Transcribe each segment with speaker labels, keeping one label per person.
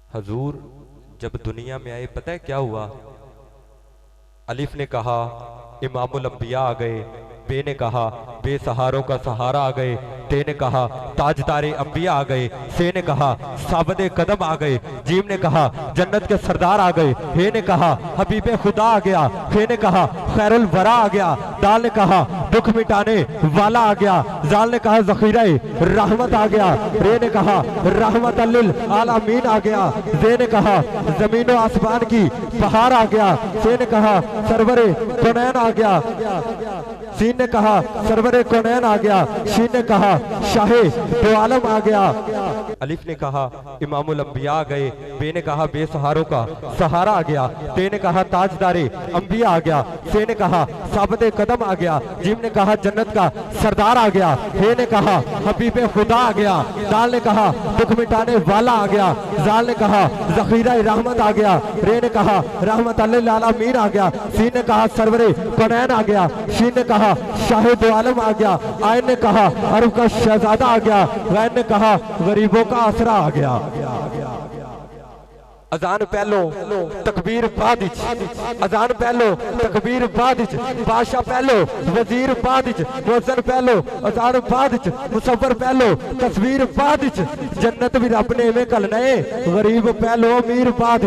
Speaker 1: हजूर जब दुनिया में आए पता है क्या हुआ? अलिफ ने कहा इमामुल अंबिया आ गए, बे ने कहा बेसहारों का सहारा आ गए, ते ने कहा ताजदारे अंबिया आ गए, से ने कहा साबदे कदम आ गए, जीम ने कहा जन्नत के सरदार आ गए, हे ने कहा हबीबे खुदा आ गया, खे ने कहा खैरुल वरा आ गया, दाल ने कहा दुख मिटाने वाला आ गया, जाल ने कहा जखीरा रहमत आ गया, रे ने कहा रहमत लिल आलमीन आ गया, जे ने कहा जमीन आसमान की बहार आ गया, से ने कहा सरवरे कुनैन आ गया, सीन ने कहा सरवरे कुनैन आ गया, शीन ने कहा शाहे दो आलम आ गया। अलिफ ने कहा इमामुल अंबिया आ गए, बे ने कहा बेसहारों का सहारा आ गया, ते ने कहा ताजदारे अंबिया आ गया, से ने कहा साबते कदम आ गया, जिम ने कहा जन्नत का सरदार आ गया, हे ने कहा हबीबे खुदा आ गया, दाल ने कहा दुख मिटाने वाला आ गया, जाल ने कहा जखीरा रहमत आ गया, रे ने कहा रहमत लिल आलमीन आ गया, सीन ने कहा सरवरे कुनैन आ गया, शीन ने कहा शाहे दो आलम आ गया, आयन ने कहा अरब का शहजादा आ गया, गैन ने कहा गरीबों का आसरा आ गया। अजान पहलो तकबीर बाद, अजान पहलो तकबीर बाद, बादशाह पहलो वजीर बाद, मुअज्जिन पहलो अजान बाद, मुसव्वर पहलो तस्वीर बाद, जन्नत भी रब ने इवें घलना है, गरीब पहलो अमीर बाद,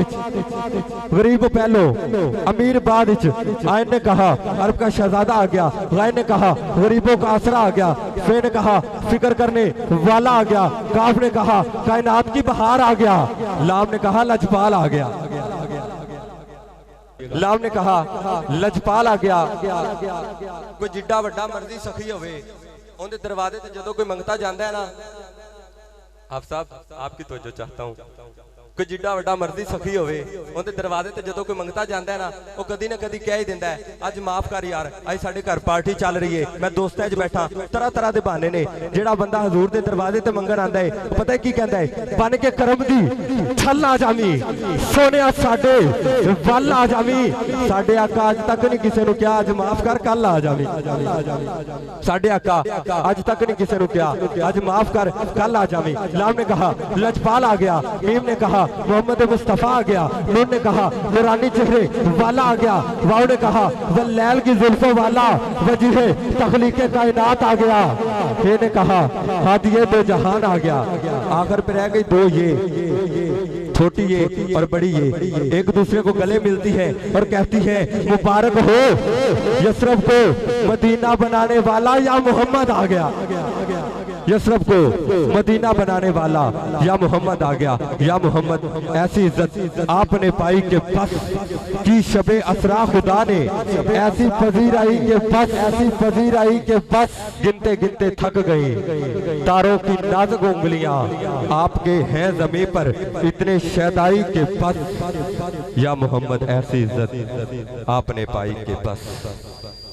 Speaker 1: गरीब पहलो अमीर बाद। आयन ने कहा अरब का शहजादा आ गया, गैन ने कहा गरीबों का आसरा आ गया, फे ने कहा फिक्र करने वाला आ गया, काफ ने कहा कायनात की बहार आ गया, लाम ने कहा लजपाल आ गया, लाम ने कहा लजपाल आ गया। कोई जिड्डा वड्डा मर्जी सखी होवे उनके दरवाजे ते जदों कोई मंगता जाता है ना, आप साहब आपकी तवज्जो चाहता हूँ, कोई जिड्डा वड्डा मर्जी सखी होवे उनके दरवाजे ते जदों कोई मंगता जाता है ना, वो कदी ना कदी कह ही दिंदा है अज माफ कर यार, अज साडे घर पार्टी चल रही है, मैं दोस्तां च बैठा, तरह तरह के बहाने ने। जेड़ा बंदा हजूर के दरवाजे ते मंगन आंदा है पता है की कहता है, बन के करम दी छल आ जावी सोनिया साडे वल आ जावी, साडे आका अज तक नहीं किसी ने कहा अज माफ कर कल आ जावी, साडे आका अज तक नहीं किसी ने कहा अज माफ कर कल आ जावी। लाम ने कहा लजपाल आ गया, मीम ने कहा मोहम्मद मुस्तफा आ गया, नून ने कहा नूरानी चेहरे वाला आ गया, वाव ने कहा वल्लैल की जुल्फों वाला वजीहे तखलीके कायनात आ गया, हे ने कहा हादिये दो जहान आ गया। आखिर पे रह गई दो ये छोटी ये और बड़ी ये, एक दूसरे को गले मिलती है और कहती है मुबारक हो यसरब को मदीना बनाने वाला या मोहम्मद आ गया, यसरब को मदीना बनाने वाला या मोहम्मद आ गया। या मोहम्मद ऐसी इज्जत आपने पाई के बस की शबे असरा खुदा ने ऐसी फजीर आई के बस, ऐसी फजीर आई के बस गिनते गिनते थक गए, तारों की नाजुक उंगलियां आपके हैं ज़मीं पर इतने शैदाई के बस, या मोहम्मद ऐसी इज्जत आपने पाई के बस।